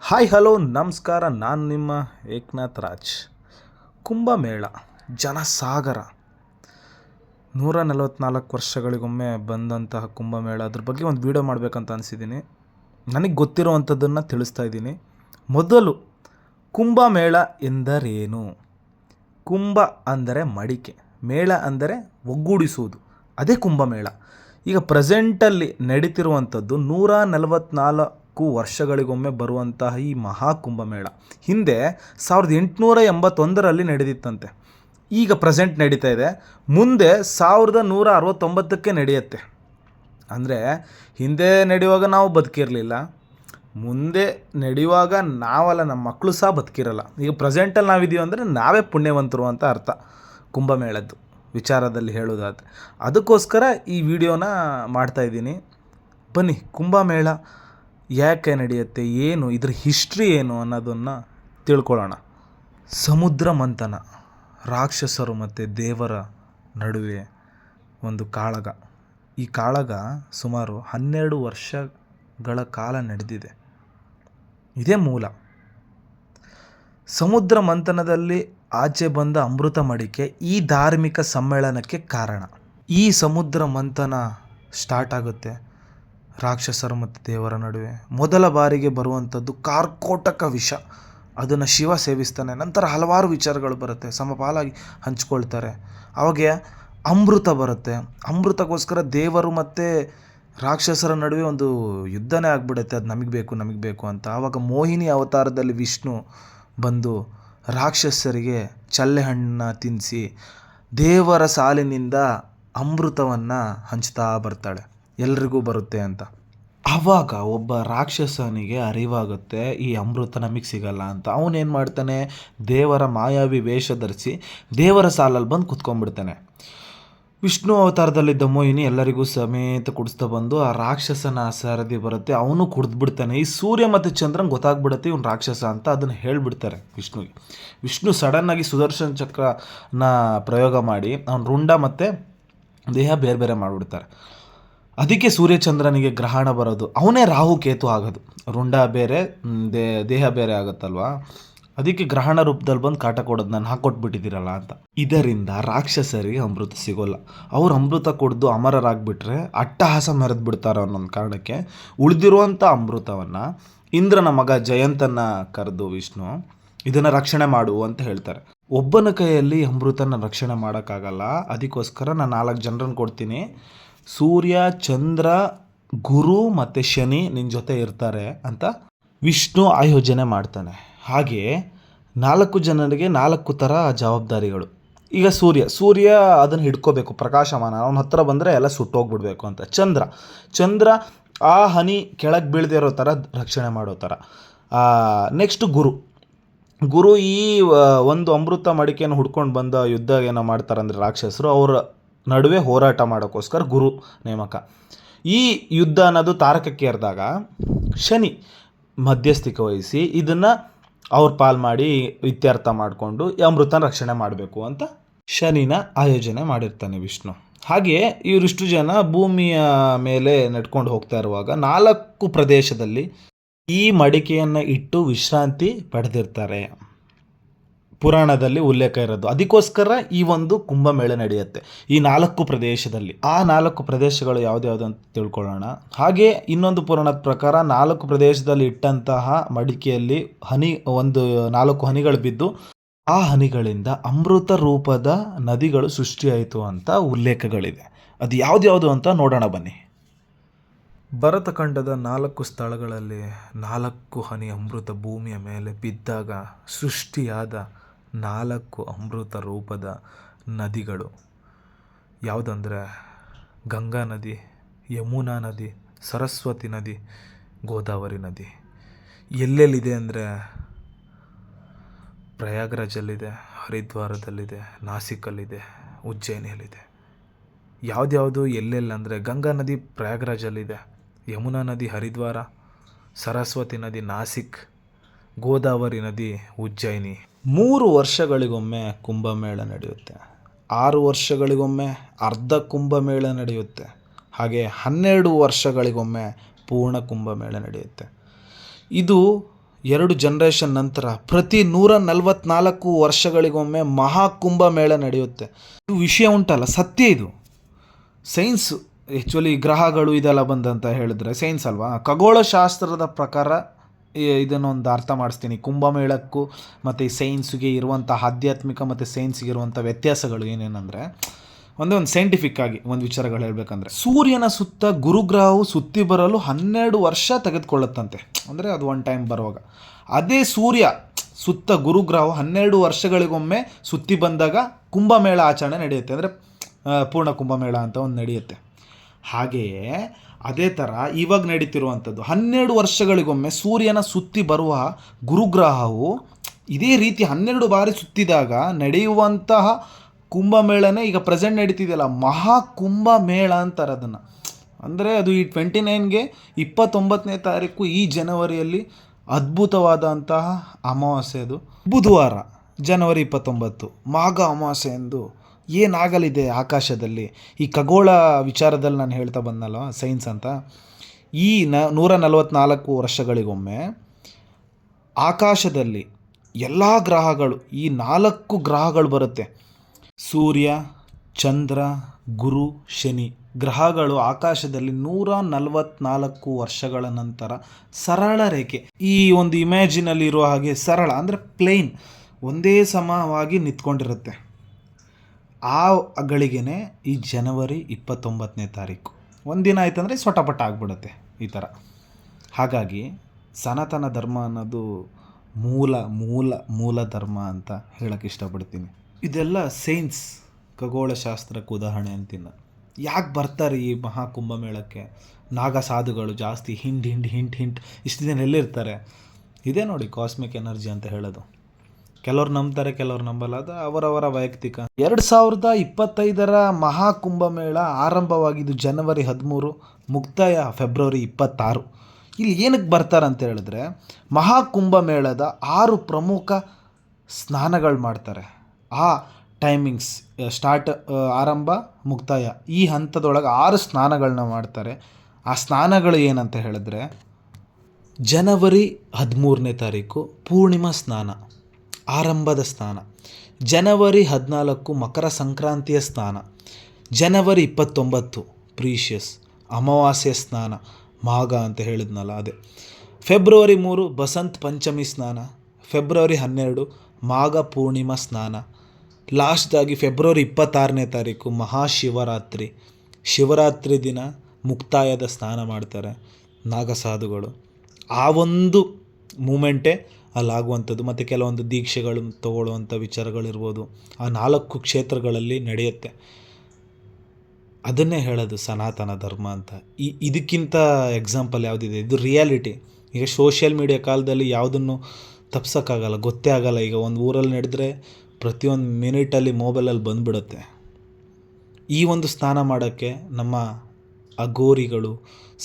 Hi hello ನಮಸ್ಕಾರ. ನಾನು ನಿಮ್ಮ ಏಕನಾಥ್ ರಾಜ್. ಕುಂಭಮೇಳ ಜನಸಾಗರ 144 ವರ್ಷಗಳಿಗೊಮ್ಮೆ ಬಂದಂತಹ ಕುಂಭಮೇಳ, ಅದ್ರ ಬಗ್ಗೆ ಒಂದು ವಿಡಿಯೋ ಮಾಡಬೇಕಂತ ಅನಿಸಿದ್ದೀನಿ. ನನಗೆ ಗೊತ್ತಿರುವಂಥದ್ದನ್ನು ತಿಳಿಸ್ತಾ ಇದ್ದೀನಿ. ಮೊದಲು ಕುಂಭಮೇಳ ಎಂದರೇನು? ಕುಂಭ ಅಂದರೆ ಮಡಿಕೆ, ಮೇಳ ಅಂದರೆ ಒಗ್ಗೂಡಿಸುವುದು, ಅದೇ ಕುಂಭಮೇಳ. ಈಗ ಪ್ರೆಸೆಂಟಲ್ಲಿ ನಡೀತಿರುವಂಥದ್ದು 144 ವರ್ಷಗಳಿಗೊಮ್ಮೆ ಬರುವಂತಹ ಈ ಮಹಾಕುಂಭಮೇಳ ಹಿಂದೆ 1881ರಲ್ಲಿ ನಡೆದಿತ್ತಂತೆ. ಈಗ ಪ್ರೆಸೆಂಟ್ ನಡೀತಾ ಇದೆ. ಮುಂದೆ 1169ಕ್ಕೆ ನಡೆಯುತ್ತೆ. ಅಂದರೆ ಹಿಂದೆ ನಡೆಯುವಾಗ ನಾವು ಬದುಕಿರಲಿಲ್ಲ, ಮುಂದೆ ನಡೆಯುವಾಗ ನಾವಲ್ಲ, ನಮ್ಮ ಮಕ್ಕಳು ಸಹ ಬದುಕಿರಲ್ಲ. ಈಗ ಪ್ರೆಸೆಂಟಲ್ಲಿ ನಾವಿದ್ದೀವಿ ಅಂದರೆ ನಾವೇ ಪುಣ್ಯವಂತರು ಅಂತ ಅರ್ಥ ಕುಂಭಮೇಳದ್ದು ವಿಚಾರದಲ್ಲಿ ಹೇಳೋದಾದರೆ. ಅದಕ್ಕೋಸ್ಕರ ಈ ವಿಡಿಯೋನ ಮಾಡ್ತಾಯಿದ್ದೀನಿ. ಬನ್ನಿ, ಕುಂಭಮೇಳ ಯಾಕೆ ನಡೆಯುತ್ತೆ, ಏನು ಇದ್ರ ಹಿಸ್ಟ್ರಿ ಏನು ಅನ್ನೋದನ್ನು ತಿಳ್ಕೊಳ್ಳೋಣ. ಸಮುದ್ರ ಮಂಥನ, ರಾಕ್ಷಸರು ಮತ್ತು ದೇವರ ನಡುವೆ ಒಂದು ಕಾಳಗ. ಈ ಕಾಳಗ ಸುಮಾರು 12 ವರ್ಷಗಳ ಕಾಲ ನಡೆದಿದೆ. ಇದೇ ಮೂಲ. ಸಮುದ್ರ ಮಂಥನದಲ್ಲಿ ಆಚೆ ಬಂದ ಅಮೃತ ಮಡಿಕೆ ಈ ಧಾರ್ಮಿಕ ಸಮ್ಮೇಳನಕ್ಕೆ ಕಾರಣ. ಈ ಸಮುದ್ರ ಮಂಥನ ಸ್ಟಾರ್ಟ್ ಆಗುತ್ತೆ ರಾಕ್ಷಸರು ಮತ್ತು ದೇವರ ನಡುವೆ. ಮೊದಲ ಬಾರಿಗೆ ಬರುವಂಥದ್ದು ಕಾರ್ಕೋಟಕ ವಿಷ. ಅದನ್ನು ಶಿವ ಸೇವಿಸ್ತಾನೆ. ನಂತರ ಹಲವಾರು ವಿಚಾರಗಳು ಬರುತ್ತೆ, ಸಮಪಾಲಾಗಿ ಹಂಚ್ಕೊಳ್ತಾರೆ. ಅವಾಗೆ ಅಮೃತ ಬರುತ್ತೆ. ಅಮೃತಕ್ಕೋಸ್ಕರ ದೇವರು ಮತ್ತು ರಾಕ್ಷಸರ ನಡುವೆ ಒಂದು ಯುದ್ಧನೇ ಆಗಿಬಿಡುತ್ತೆ. ಅದು ನಮಗೆ ಬೇಕು ಅಂತ. ಆವಾಗ ಮೋಹಿನಿ ಅವತಾರದಲ್ಲಿ ವಿಷ್ಣು ಬಂದು ರಾಕ್ಷಸರಿಗೆ ಚಳ್ಳೆ ಹಣ್ಣನ್ನ ತಿನ್ನಿಸಿ ದೇವರ ಸಾಲಿನಿಂದ ಅಮೃತವನ್ನು ಹಂಚ್ತಾ ಬರ್ತಾಳೆ, ಎಲ್ರಿಗೂ ಬರುತ್ತೆ ಅಂತ. ಆವಾಗ ಒಬ್ಬ ರಾಕ್ಷಸನಿಗೆ ಅರಿವಾಗುತ್ತೆ ಈ ಅಮೃತ ನಮಗೆ ಸಿಗಲ್ಲ ಅಂತ. ಅವನೇನು ಮಾಡ್ತಾನೆ, ದೇವರ ಮಾಯಾವಿ ವೇಷ ಧರಿಸಿ ದೇವರ ಸಾಲಲ್ಲಿ ಬಂದು ಕುತ್ಕೊಂಡ್ಬಿಡ್ತಾನೆ. ವಿಷ್ಣು ಅವತಾರದಲ್ಲಿದ್ದ ಮೋಹಿನಿ ಎಲ್ಲರಿಗೂ ಸಮೇತ ಕುಡಿಸ್ತಾ ಬಂದು ಆ ರಾಕ್ಷಸನ ಸರದಿ ಬರುತ್ತೆ, ಅವನು ಕುಡಿದ್ಬಿಡ್ತಾನೆ. ಈ ಸೂರ್ಯ ಮತ್ತು ಚಂದ್ರನ್ ಗೊತ್ತಾಗ್ಬಿಡುತ್ತೆ ಇವನು ರಾಕ್ಷಸ ಅಂತ. ಅದನ್ನು ಹೇಳಿಬಿಡ್ತಾರೆ ವಿಷ್ಣುಗೆ. ವಿಷ್ಣು ಸಡನ್ನಾಗಿ ಸುದರ್ಶನ ಚಕ್ರನ ಪ್ರಯೋಗ ಮಾಡಿ ಅವನ ರುಂಡ ಮತ್ತು ದೇಹ ಬೇರೆ ಬೇರೆ ಮಾಡಿಬಿಡ್ತಾರೆ. ಅದಕ್ಕೆ ಸೂರ್ಯಚಂದ್ರನಿಗೆ ಗ್ರಹಣ ಬರೋದು, ಅವನೇ ರಾಹು ಕೇತು ಆಗೋದು. ರುಂಡ ಬೇರೆ ದೇಹ ಬೇರೆ ಆಗುತ್ತಲ್ವ, ಅದಕ್ಕೆ ಗ್ರಹಣ ರೂಪದಲ್ಲಿ ಬಂದು ಕಾಟ ಕೊಡೋದು, ನಾನು ಹಾಕ್ಕೊಟ್ಬಿಟ್ಟಿದ್ದೀರಲ್ಲ ಅಂತ. ಇದರಿಂದ ರಾಕ್ಷಸರಿಗೆ ಅಮೃತ ಸಿಗೋಲ್ಲ. ಅವ್ರು ಅಮೃತ ಕುಡಿದು ಅಮರರಾಗ್ಬಿಟ್ರೆ ಅಟ್ಟಹಾಸ ಮೆರೆದು ಬಿಡ್ತಾರೆ ಅನ್ನೊಂದು ಕಾರಣಕ್ಕೆ ಉಳಿದಿರುವಂಥ ಅಮೃತವನ್ನು ಇಂದ್ರನ ಮಗ ಜಯಂತನ ಕರೆದು ವಿಷ್ಣು ಇದನ್ನು ರಕ್ಷಣೆ ಮಾಡು ಅಂತ ಹೇಳ್ತಾರೆ. ಒಬ್ಬನ ಕೈಯಲ್ಲಿ ಅಮೃತನ ರಕ್ಷಣೆ ಮಾಡೋಕ್ಕಾಗಲ್ಲ, ಅದಕ್ಕೋಸ್ಕರ ನಾನು 4 ಜನರನ್ನು ಕೊಡ್ತೀನಿ. ಸೂರ್ಯ, ಚಂದ್ರ, ಗುರು ಮತ್ತು ಶನಿ ನಿನ್ನ ಜೊತೆ ಇರ್ತಾರೆ ಅಂತ ವಿಷ್ಣು ಆಯೋಜನೆ ಮಾಡ್ತಾನೆ. ಹಾಗೆ 4 ಜನರಿಗೆ 4 ಥರ ಜವಾಬ್ದಾರಿಗಳು. ಈಗ ಸೂರ್ಯ ಅದನ್ನು ಹಿಡ್ಕೋಬೇಕು, ಪ್ರಕಾಶಮಾನ, ಅವನ ಹತ್ರ ಬಂದರೆ ಎಲ್ಲ ಸುಟ್ಟೋಗ್ಬಿಡ್ಬೇಕು ಅಂತ. ಚಂದ್ರ ಆ ಹನಿ ಕೆಳಗೆ ಬೀಳದೇ ಇರೋ ಥರ ರಕ್ಷಣೆ ಮಾಡೋ ಥರ. ನೆಕ್ಸ್ಟ್ ಗುರು ಈ ಒಂದು ಅಮೃತ ಮಡಿಕೆಯನ್ನು ಹುಡ್ಕೊಂಡು ಬಂದ ಯುದ್ಧ ಏನೋ ಮಾಡ್ತಾರಂದರೆ ರಾಕ್ಷಸರು, ಅವರ ನಡುವೆ ಹೋರಾಟ ಮಾಡೋಕ್ಕೋಸ್ಕರ ಗುರು ನೇಮಕ. ಈ ಯುದ್ಧ ಅನ್ನೋದು ತಾರಕಕ್ಕೆ ಏರಿದಾಗ ಶನಿ ಮಧ್ಯಸ್ಥಿಕೆ ವಹಿಸಿ ಇದನ್ನು ಅವ್ರ ಪಾಲು ಮಾಡಿ ಇತ್ಯರ್ಥ ಮಾಡಿಕೊಂಡು ಅಮೃತನ ರಕ್ಷಣೆ ಮಾಡಬೇಕು ಅಂತ ಶನಿನ ಆಯೋಜನೆ ಮಾಡಿರ್ತಾನೆ ವಿಷ್ಣು. ಹಾಗೆ ಇವರಿಷ್ಟು ಜನ ಭೂಮಿಯ ಮೇಲೆ ನಡ್ಕೊಂಡು ಹೋಗ್ತಾ ಇರುವಾಗ 4 ಪ್ರದೇಶದಲ್ಲಿ ಈ ಮಡಿಕೆಯನ್ನು ಇಟ್ಟು ವಿಶ್ರಾಂತಿ ಪಡೆದಿರ್ತಾರೆ. ಪುರಾಣದಲ್ಲಿ ಉಲ್ಲೇಖ ಇರೋದು. ಅದಕ್ಕೋಸ್ಕರ ಈ ಒಂದು ಕುಂಭಮೇಳ ನಡೆಯುತ್ತೆ ಈ 4 ಪ್ರದೇಶದಲ್ಲಿ. ಆ 4 ಪ್ರದೇಶಗಳು ಯಾವ್ದು ಅಂತ ತಿಳ್ಕೊಳ್ಳೋಣ. ಹಾಗೆ ಇನ್ನೊಂದು ಪುರಾಣದ ಪ್ರಕಾರ 4 ಪ್ರದೇಶದಲ್ಲಿ ಇಟ್ಟಂತಹ ಮಡಿಕೆಯಲ್ಲಿ 4 ಹನಿಗಳು ಬಿದ್ದು ಆ ಹನಿಗಳಿಂದ ಅಮೃತ ರೂಪದ ನದಿಗಳು ಸೃಷ್ಟಿಯಾಯಿತು ಅಂತ ಉಲ್ಲೇಖಗಳಿದೆ. ಅದು ಯಾವ್ದು ಅಂತ ನೋಡೋಣ ಬನ್ನಿ. ಭರತಖಂಡದ 4 ಸ್ಥಳಗಳಲ್ಲಿ 4 ಹನಿ ಅಮೃತ ಭೂಮಿಯ ಮೇಲೆ ಬಿದ್ದಾಗ ಸೃಷ್ಟಿಯಾದ 4 ಅಮೃತ ರೂಪದ ನದಿಗಳು ಯಾವುದಂದರೆ ಗಂಗಾ ನದಿ, ಯಮುನಾ ನದಿ, ಸರಸ್ವತಿ ನದಿ, ಗೋದಾವರಿ ನದಿ. ಎಲ್ಲೆಲ್ಲಿದೆ ಅಂದರೆ ಪ್ರಯಾಗ್ರಾಜಲ್ಲಿದೆ, ಹರಿದ್ವಾರದಲ್ಲಿದೆ, ನಾಸಿಕಲ್ಲಿದೆ, ಉಜ್ಜಯಿನಿಯಲ್ಲಿದೆ. ಯಾವ್ದು ಎಲ್ಲೆಲ್ಲಂದರೆ ಗಂಗಾ ನದಿ ಪ್ರಯಾಗ್ರಾಜಲ್ಲಿದೆ, ಯಮುನಾ ನದಿ ಹರಿದ್ವಾರ, ಸರಸ್ವತಿ ನದಿ ನಾಸಿಕ್, ಗೋದಾವರಿ ನದಿ ಉಜ್ಜಯಿನಿ. 3 ವರ್ಷಗಳಿಗೊಮ್ಮೆ ಕುಂಭಮೇಳ ನಡೆಯುತ್ತೆ. 6 ವರ್ಷಗಳಿಗೊಮ್ಮೆ ಅರ್ಧ ಕುಂಭಮೇಳ ನಡೆಯುತ್ತೆ. ಹಾಗೆ 12 ವರ್ಷಗಳಿಗೊಮ್ಮೆ ಪೂರ್ಣ ಕುಂಭಮೇಳ ನಡೆಯುತ್ತೆ. ಇದು 2 ಜನರೇಷನ್ ನಂತರ ಪ್ರತಿ 144 ವರ್ಷಗಳಿಗೊಮ್ಮೆ ಮಹಾಕುಂಭಮೇಳ ನಡೆಯುತ್ತೆ. ಇದು ವಿಷಯ ಉಂಟಲ್ಲ, ಸತ್ಯ ಇದು. ಸೈನ್ಸ್ ಆ್ಯಕ್ಚುಲಿ ಗ್ರಹಗಳು ಇದೆಲ್ಲ ಬಂದಂತ ಹೇಳಿದ್ರೆ ಸೈನ್ಸ್ ಅಲ್ವಾ. ಖಗೋಳಶಾಸ್ತ್ರದ ಪ್ರಕಾರ ಇದನ್ನೊಂದು ಅರ್ಥ ಮಾಡಿಸ್ತೀನಿ. ಕುಂಭಮೇಳಕ್ಕೂ ಮತ್ತು ಈ ಸೈನ್ಸ್ಗೆ ಇರುವಂಥ ಆಧ್ಯಾತ್ಮಿಕ ಮತ್ತು ಸೈನ್ಸ್ಗೆ ಇರುವಂಥ ವ್ಯತ್ಯಾಸಗಳು ಏನೇನೆಂದರೆ, ಒಂದು ಸೈಂಟಿಫಿಕ್ ಆಗಿ ಒಂದು ವಿಚಾರಗಳು ಹೇಳಬೇಕಂದ್ರೆ, ಸೂರ್ಯನ ಸುತ್ತ ಗುರುಗ್ರಹವು ಸುತ್ತಿ ಬರಲು 12 ವರ್ಷ ತೆಗೆದುಕೊಳ್ಳುತ್ತಂತೆ. ಅಂದರೆ ಅದು ಒನ್ ಟೈಮ್ ಬರುವಾಗ. ಅದೇ ಸೂರ್ಯ ಸುತ್ತ ಗುರುಗ್ರಹವು 12 ವರ್ಷಗಳಿಗೊಮ್ಮೆ ಸುತ್ತಿ ಬಂದಾಗ ಕುಂಭಮೇಳ ಆಚರಣೆ ನಡೆಯುತ್ತೆ. ಅಂದರೆ ಪೂರ್ಣ ಕುಂಭಮೇಳ ಅಂತ ಒಂದು ನಡೆಯುತ್ತೆ. ಹಾಗೆಯೇ ಅದೇ ಥರ ಇವಾಗ ನಡೀತಿರುವಂಥದ್ದು 12 ವರ್ಷಗಳಿಗೊಮ್ಮೆ ಸೂರ್ಯನ ಸುತ್ತಿ ಬರುವ ಗುರುಗ್ರಹವು ಇದೇ ರೀತಿ 12 ಬಾರಿ ಸುತ್ತಿದಾಗ ನಡೆಯುವಂತಹ ಕುಂಭಮೇಳನೇ ಈಗ ಪ್ರೆಸೆಂಟ್ ನಡೀತಿದೆಯಲ್ಲ, ಮಹಾಕುಂಭಮೇಳ ಅಂತಾರೆ ಅದನ್ನು. ಅಂದರೆ ಅದು ಈ 29ಗೆ 29ನೇ ತಾರೀಕು ಈ ಜನವರಿಯಲ್ಲಿ ಅದ್ಭುತವಾದಂತಹ ಅಮಾವಾಸ್ಯೆ. ಅದು ಬುಧವಾರ ಜನವರಿ 29 ಮಾಘ ಅಮಾವಾಸ್ಯೆ ಎಂದು ಏನಾಗಲಿದೆ ಆಕಾಶದಲ್ಲಿ. ಈ ಖಗೋಳ ವಿಚಾರದಲ್ಲಿ ನಾನು ಹೇಳ್ತಾ ಬಂದನಲ್ಲ ಸೈನ್ಸ್ ಅಂತ, ಈ 144 ವರ್ಷಗಳಿಗೊಮ್ಮೆ ಆಕಾಶದಲ್ಲಿ ಎಲ್ಲ ಗ್ರಹಗಳು, ಈ 4 ಗ್ರಹಗಳು ಬರುತ್ತೆ. ಸೂರ್ಯ, ಚಂದ್ರ, ಗುರು, ಶನಿ ಗ್ರಹಗಳು ಆಕಾಶದಲ್ಲಿ 144 ವರ್ಷಗಳ ನಂತರ ಸರಳ ರೇಖೆ, ಈ ಒಂದು ಇಮ್ಯಾಜಿನಲ್ಲಿ ಇರುವ ಹಾಗೆ ಸರಳ ಅಂದರೆ ಪ್ಲೇನ್ ಒಂದೇ ಸಮವಾಗಿ ನಿಂತ್ಕೊಂಡಿರುತ್ತೆ. ಆ ಗಳಿಗೆನೇ ಈ ಜನವರಿ 29ನೇ ತಾರೀಕು. ಒಂದಿನ ಆಯ್ತಂದರೆ ಸೊಟಪಟ ಆಗಿಬಿಡುತ್ತೆ ಈ ಥರ. ಹಾಗಾಗಿ ಸನಾತನ ಧರ್ಮ ಅನ್ನೋದು ಮೂಲ ಮೂಲ ಮೂಲ ಧರ್ಮ ಅಂತ ಹೇಳಕ್ಕೆ ಇಷ್ಟಪಡ್ತೀನಿ. ಇದೆಲ್ಲ ಸೈನ್ಸ್, ಖಗೋಳಶಾಸ್ತ್ರಕ್ಕೆ ಉದಾಹರಣೆ ಅಂತೀನಿ. ಯಾಕೆ ಬರ್ತಾರೆ ಈ ಮಹಾಕುಂಭಮೇಳಕ್ಕೆ? ನಾಗ ಸಾಧುಗಳು ಜಾಸ್ತಿ ಹಿಂಟ್ ಇಷ್ಟು ದಿನ ಎಲ್ಲಿರ್ತಾರೆ? ಇದೇ ನೋಡಿ ಕಾಸ್ಮಿಕ್ ಎನರ್ಜಿ ಅಂತ ಹೇಳೋದು. ಕೆಲವ್ರು ನಂಬ್ತಾರೆ, ಕೆಲವ್ರು ನಂಬಲ್ಲ, ಅದು ಅವರವರ ವೈಯಕ್ತಿಕ. 2025ರ ಮಹಾಕುಂಭಮೇಳ ಆರಂಭವಾಗಿದ್ದು ಜನವರಿ 13, ಮುಕ್ತಾಯ ಫೆಬ್ರವರಿ 26. ಇಲ್ಲಿ ಏನಕ್ಕೆ ಬರ್ತಾರೆ ಅಂತ ಹೇಳಿದ್ರೆ, ಮಹಾಕುಂಭಮೇಳದ 6 ಪ್ರಮುಖ ಸ್ನಾನಗಳು ಮಾಡ್ತಾರೆ. ಆ ಟೈಮಿಂಗ್ಸ್ ಸ್ಟಾರ್ಟ್, ಆರಂಭ, ಮುಕ್ತಾಯ, ಈ ಹಂತದೊಳಗೆ 6 ಸ್ನಾನಗಳನ್ನ ಮಾಡ್ತಾರೆ. ಆ ಸ್ನಾನಗಳು ಏನಂತ ಹೇಳಿದ್ರೆ, ಜನವರಿ 13ನೇ ತಾರೀಕು ಪೂರ್ಣಿಮಾ ಸ್ನಾನ, ಆರಂಭದ ಸ್ನಾನ. ಜನವರಿ 14 ಮಕರ ಸಂಕ್ರಾಂತಿಯ ಸ್ನಾನ. ಜನವರಿ 29 ಪ್ರೀಷಿಯಸ್ ಅಮಾವಾಸ್ಯೆ ಸ್ನಾನ, ಮಾಘ ಅಂತ ಹೇಳಿದ್ನಲ್ಲ ಅದೇ. ಫೆಬ್ರವರಿ 3 ಬಸಂತ್ ಪಂಚಮಿ ಸ್ನಾನ. ಫೆಬ್ರವರಿ 12 ಮಾಘ ಪೂರ್ಣಿಮಾ ಸ್ನಾನ. ಲಾಸ್ಟ್ದಾಗಿ ಫೆಬ್ರವರಿ 26ನೇ ತಾರೀಕು ಮಹಾಶಿವರಾತ್ರಿ. ಶಿವರಾತ್ರಿ ದಿನ ಮುಕ್ತಾಯದ ಸ್ನಾನ ಮಾಡ್ತಾರೆ ನಾಗಸಾಧುಗಳು. ಆ ಒಂದು ಮೂಮೆಂಟೇ ಅಲ್ಲಾಗುವಂಥದ್ದು. ಮತ್ತು ಕೆಲವೊಂದು ದೀಕ್ಷೆಗಳು ತಗೊಳ್ಳುವಂಥ ವಿಚಾರಗಳಿರ್ಬೋದು, ಆ 4 ಕ್ಷೇತ್ರಗಳಲ್ಲಿ ನಡೆಯುತ್ತೆ. ಅದನ್ನೇ ಹೇಳೋದು ಸನಾತನ ಧರ್ಮ ಅಂತ. ಇದಕ್ಕಿಂತ ಎಕ್ಸಾಂಪಲ್ ಯಾವುದಿದೆ? ಇದು ರಿಯಾಲಿಟಿ. ಈಗ ಸೋಷಿಯಲ್ ಮೀಡಿಯಾ ಕಾಲದಲ್ಲಿ ಯಾವುದನ್ನು ತಪ್ಸೋಕ್ಕಾಗಲ್ಲ, ಗೊತ್ತೇ ಆಗಲ್ಲ. ಈಗ ಒಂದು ಊರಲ್ಲಿ ನಡೆದ್ರೆ ಪ್ರತಿಯೊಂದು ಮಿನಿಟಲ್ಲಿ ಮೊಬೈಲಲ್ಲಿ ಬಂದುಬಿಡುತ್ತೆ. ಈ ಒಂದು ಸ್ನಾನ ಮಾಡೋಕ್ಕೆ ನಮ್ಮ ಅಘೋರಿಗಳು,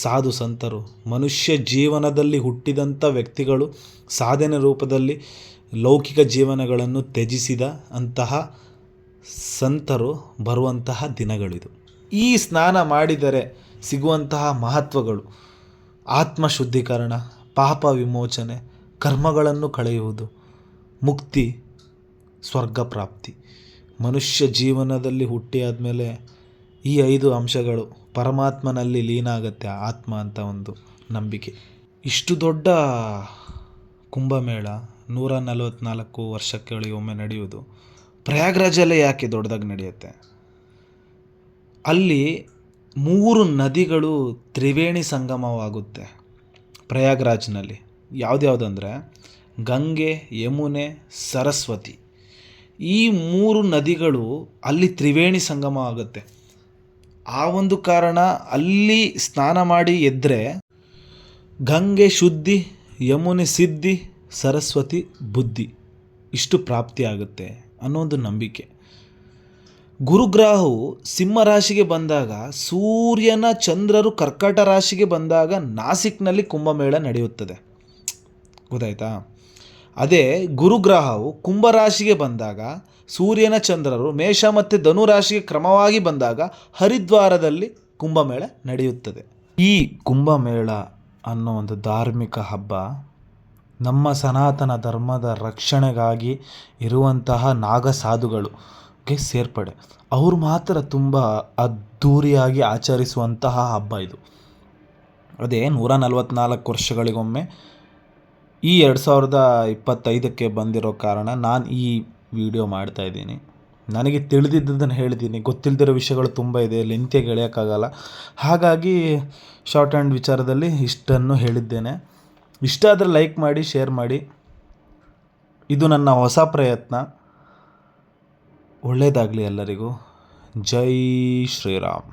ಸಾಧು ಸಂತರು, ಮನುಷ್ಯ ಜೀವನದಲ್ಲಿ ಹುಟ್ಟಿದಂಥ ವ್ಯಕ್ತಿಗಳು ಸಾಧನೆ ರೂಪದಲ್ಲಿ ಲೌಕಿಕ ಜೀವನಗಳನ್ನು ತ್ಯಜಿಸಿದ ಅಂತಹ ಸಂತರು ಬರುವಂತಹ ದಿನಗಳಿದು. ಈ ಸ್ನಾನ ಮಾಡಿದರೆ ಸಿಗುವಂತಹ ಮಹತ್ವಗಳು: ಆತ್ಮ ಶುದ್ಧೀಕರಣ, ಪಾಪ ವಿಮೋಚನೆ, ಕರ್ಮಗಳನ್ನು ಕಳೆಯುವುದು, ಮುಕ್ತಿ, ಸ್ವರ್ಗ ಪ್ರಾಪ್ತಿ. ಮನುಷ್ಯ ಜೀವನದಲ್ಲಿ ಹುಟ್ಟಿ ಆದಮೇಲೆ ಈ 5 ಅಂಶಗಳು ಪರಮಾತ್ಮನಲ್ಲಿ ಲೀನ ಆಗುತ್ತೆ ಆತ್ಮ ಅಂತ ಒಂದು ನಂಬಿಕೆ. ಇಷ್ಟು ದೊಡ್ಡ ಕುಂಭಮೇಳ 144 ವರ್ಷಗಳಿಗೊಮ್ಮೆ ನಡೆಯುವುದು ಪ್ರಯಾಗ್ರಾಜಲ್ಲೇ ಯಾಕೆ ದೊಡ್ಡದಾಗಿ ನಡೆಯುತ್ತೆ? ಅಲ್ಲಿ 3 ನದಿಗಳು ತ್ರಿವೇಣಿ ಸಂಗಮವಾಗುತ್ತೆ ಪ್ರಯಾಗ್ರಾಜ್ನಲ್ಲಿ. ಯಾವುದ್ಯಾವುದಂದರೆ ಗಂಗೆ, ಯಮುನೆ, ಸರಸ್ವತಿ. ಈ 3 ನದಿಗಳು ಅಲ್ಲಿ ತ್ರಿವೇಣಿ ಸಂಗಮ ಆಗುತ್ತೆ. ಆ ಒಂದು ಕಾರಣ ಅಲ್ಲಿ ಸ್ನಾನ ಮಾಡಿ ಎದ್ದರೆ ಗಂಗೆ ಶುದ್ಧಿ, ಯಮುನೆ ಸಿದ್ಧಿ, ಸರಸ್ವತಿ ಬುದ್ಧಿ ಇಷ್ಟು ಪ್ರಾಪ್ತಿಯಾಗುತ್ತೆ ಅನ್ನೋ ಒಂದು ನಂಬಿಕೆ. ಗುರುಗ್ರಹವು ಸಿಂಹ ರಾಶಿಗೆ ಬಂದಾಗ, ಸೂರ್ಯನ ಚಂದ್ರರು ಕರ್ಕಟ ರಾಶಿಗೆ ಬಂದಾಗ ನಾಸಿಕ್ನಲ್ಲಿ ಕುಂಭಮೇಳ ನಡೆಯುತ್ತದೆ. ಗೊತ್ತಾಯ್ತಾ? ಅದೇ ಗುರುಗ್ರಹವು ಕುಂಭರಾಶಿಗೆ ಬಂದಾಗ, ಸೂರ್ಯನ ಚಂದ್ರರು ಮೇಷ ಮತ್ತು ಧನು ರಾಶಿಗೆ ಕ್ರಮವಾಗಿ ಬಂದಾಗ ಹರಿದ್ವಾರದಲ್ಲಿ ಕುಂಭಮೇಳ ನಡೆಯುತ್ತದೆ. ಈ ಕುಂಭಮೇಳ ಅನ್ನೋ ಒಂದು ಧಾರ್ಮಿಕ ಹಬ್ಬ ನಮ್ಮ ಸನಾತನ ಧರ್ಮದ ರಕ್ಷಣೆಗಾಗಿ ಇರುವಂತಹ ನಾಗಸಾಧುಗಳಿಗೆ ಸೇರ್ಪಡೆ. ಅವರು ಮಾತ್ರ ತುಂಬ ಅದ್ಧೂರಿಯಾಗಿ ಆಚರಿಸುವಂತಹ ಹಬ್ಬ ಇದು. ಅದೇ 144 ವರ್ಷಗಳಿಗೊಮ್ಮೆ ಈ 2025ಕ್ಕೆ ಬಂದಿರೋ ಕಾರಣ ನಾನು ಈ ವಿಡಿಯೋ ಮಾಡ್ತಾಯಿದ್ದೀನಿ. ನನಗೆ ತಿಳಿದಿದ್ದನ್ನು ಹೇಳಿದ್ದೀನಿ, ಗೊತ್ತಿಲ್ಲದಿರೋ ವಿಷಯಗಳು ತುಂಬ ಇದೆ, ಲೆಂತಿಯಾಗಿ ಎಳೆಯೋಕ್ಕಾಗಲ್ಲ. ಹಾಗಾಗಿ ಶಾರ್ಟ್ ಆ್ಯಂಡ್ ವಿಚಾರದಲ್ಲಿ ಇಷ್ಟನ್ನು ಹೇಳಿದ್ದೇನೆ. ಇಷ್ಟ ಆದರೆ ಲೈಕ್ ಮಾಡಿ, ಶೇರ್ ಮಾಡಿ. ಇದು ನನ್ನ ಹೊಸ ಪ್ರಯತ್ನ. ಒಳ್ಳೆಯದಾಗಲಿ ಎಲ್ಲರಿಗೂ. ಜೈ ಶ್ರೀರಾಮ್.